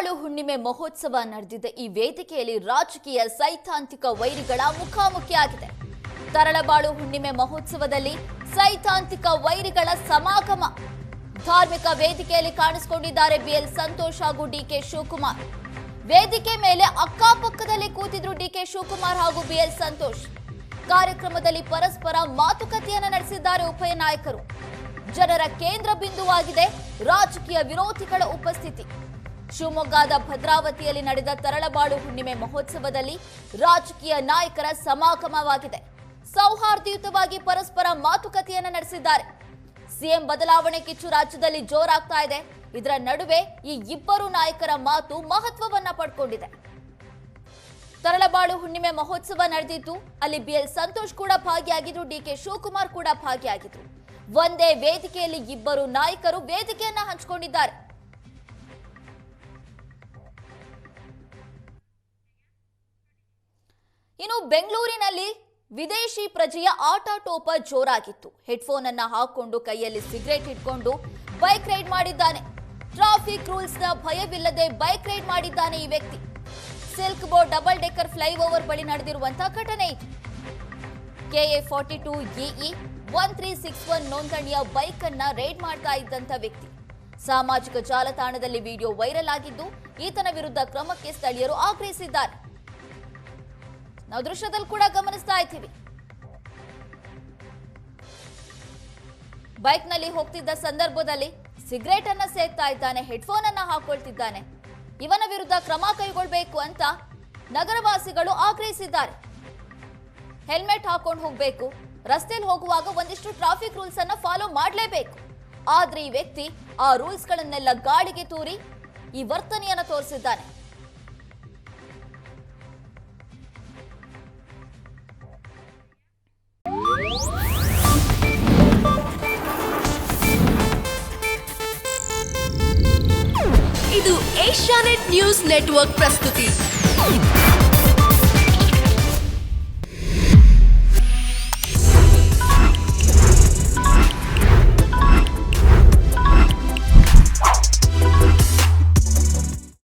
ತರಳಬಾಳು ಹುಣ್ಣಿಮೆ ಮಹೋತ್ಸವ ನಡೆದಿದೆ. ಈ ವೇದಿಕೆಯಲ್ಲಿ ರಾಜಕೀಯ ಸೈದ್ಧಾಂತಿಕ ವೈರಿಗಳ ಮುಖಾಮುಖಿಯಾಗಿದೆ. ತರಳಬಾಳು ಹುಣ್ಣಿಮೆ ಮಹೋತ್ಸವದಲ್ಲಿ ಸೈದ್ಧಾಂತಿಕ ವೈರಿಗಳ ಸಮಾಗಮ. ಧಾರ್ಮಿಕ ವೇದಿಕೆಯಲ್ಲಿ ಕಾಣಿಸಿಕೊಂಡಿದ್ದಾರೆ ಬಿಎಲ್ ಸಂತೋಷ್ ಹಾಗೂ ಡಿಕೆ ಶಿವಕುಮಾರ್. ವೇದಿಕೆ ಮೇಲೆ ಅಕ್ಕಪಕ್ಕದಲ್ಲಿ ಕೂತಿದ್ರು ಡಿಕೆ ಶಿವಕುಮಾರ್ ಹಾಗೂ ಬಿಎಲ್ ಸಂತೋಷ್. ಕಾರ್ಯಕ್ರಮದಲ್ಲಿ ಪರಸ್ಪರ ಮಾತುಕತೆಯನ್ನು ನಡೆಸಿದ್ದಾರೆ ಉಭಯ ನಾಯಕರು. ಜನರ ಕೇಂದ್ರ ಬಿಂದುವಾಗಿದೆ ರಾಜಕೀಯ ವಿರೋಧಿಗಳ ಉಪಸ್ಥಿತಿ. ಶಿವಮೊಗ್ಗದ ಭದ್ರಾವತಿಯಲ್ಲಿ ನಡೆದ ತರಳಬಾಳು ಹುಣ್ಣಿಮೆ ಮಹೋತ್ಸವದಲ್ಲಿ ರಾಜಕೀಯ ನಾಯಕರ ಸಮಾಗಮವಾಗಿದೆ. ಸೌಹಾರ್ದಯುತವಾಗಿ ಪರಸ್ಪರ ಮಾತುಕತೆಯನ್ನು ನಡೆಸಿದ್ದಾರೆ. ಸಿಎಂ ಬದಲಾವಣೆ ಕಿಚ್ಚು ರಾಜ್ಯದಲ್ಲಿ ಜೋರಾಗ್ತಾ ಇದೆ. ಇದರ ನಡುವೆ ಈ ಇಬ್ಬರು ನಾಯಕರ ಮಾತು ಮಹತ್ವವನ್ನ ಪಡ್ಕೊಂಡಿದೆ. ತರಳಬಾಳು ಹುಣ್ಣಿಮೆ ಮಹೋತ್ಸವ ನಡೆದಿತ್ತು. ಅಲ್ಲಿ ಬಿಎಲ್ ಸಂತೋಷ್ ಕೂಡ ಭಾಗಿಯಾಗಿದ್ರು, ಡಿಕೆ ಶಿವಕುಮಾರ್ ಕೂಡ ಭಾಗಿಯಾಗಿದ್ರು. ಒಂದೇ ವೇದಿಕೆಯಲ್ಲಿ ಇಬ್ಬರು ನಾಯಕರು ವೇದಿಕೆಯನ್ನ ಹಂಚಿಕೊಂಡಿದ್ದಾರೆ. ಇನ್ನು ಬೆಂಗಳೂರಿನಲ್ಲಿ ವಿದೇಶಿ ಪ್ರಜೆಯ ಆಟಾಟೋಪ ಜೋರಾಗಿತ್ತು. ಹೆಡ್ಫೋನ್ ಅನ್ನ ಹಾಕೊಂಡು ಕೈಯಲ್ಲಿ ಸಿಗರೇಟ್ ಇಟ್ಕೊಂಡು ಬೈಕ್ ರೈಡ್ ಮಾಡಿದ್ದಾನೆ. ಟ್ರಾಫಿಕ್ ರೂಲ್ಸ್ ನ ಭಯವಿಲ್ಲದೆ ಬೈಕ್ ರೈಡ್ ಮಾಡಿದ್ದಾನೆ ಈ ವ್ಯಕ್ತಿ. Silk board double decker flyover ಬಳಿ ನಡೆದಿರುವಂತಹ ಘಟನೆ ಇದು. KA42EE 1361 ನೋಂದಣಿಯ ಬೈಕ್ ಅನ್ನ ರೈಡ್ ಮಾಡ್ತಾ ಇದ್ದಂತ ವ್ಯಕ್ತಿ. ಸಾಮಾಜಿಕ ಜಾಲತಾಣದಲ್ಲಿ ವಿಡಿಯೋ ವೈರಲ್ ಆಗಿದ್ದು, ಈತನ ವಿರುದ್ಧ ಕ್ರಮಕ್ಕೆ ಸ್ಥಳೀಯರು ಆಗ್ರಹಿಸಿದ್ದಾರೆ. ನಾವು ದೃಶ್ಯದಲ್ಲಿ ಕೂಡ ಗಮನಿಸ್ತಾ ಇದ್ದೀವಿ. ಬೈಕ್ ನಲ್ಲಿ ಹೋಗ್ತಿದ್ದ ಸಂದರ್ಭದಲ್ಲಿ ಸಿಗರೇಟ್ ಅನ್ನ ಸೇಗ್ತಾ ಇದ್ದಾನೆ, ಹೆಡ್ಫೋನ್ ಅನ್ನ ಹಾಕೊಳ್ತಿದ್ದಾನೆ. ಇವನ ವಿರುದ್ಧ ಕ್ರಮ ಕೈಗೊಳ್ಳಬೇಕು ಅಂತ ನಗರವಾಸಿಗಳು ಆಗ್ರಹಿಸಿದ್ದಾರೆ. ಹೆಲ್ಮೆಟ್ ಹಾಕೊಂಡು ಹೋಗಬೇಕು, ರಸ್ತೆಯಲ್ಲಿ ಹೋಗುವಾಗ ಒಂದಿಷ್ಟು ಟ್ರಾಫಿಕ್ ರೂಲ್ಸ್ ಅನ್ನ ಫಾಲೋ ಮಾಡಲೇಬೇಕು. ಆದ್ರೆ ಈ ವ್ಯಕ್ತಿ ಆ ರೂಲ್ಸ್ ಗಳನ್ನೆಲ್ಲ ಗಾಳಿಗೆ ತೂರಿ ಈ ವರ್ತನೆಯನ್ನ ತೋರಿಸಿದ್ದಾನೆ. ಇದು ಏಷ್ಯಾನೆಟ್ ನ್ಯೂಸ್ ನೆಟ್ವರ್ಕ್ ಪ್ರಸ್ತುತಿ.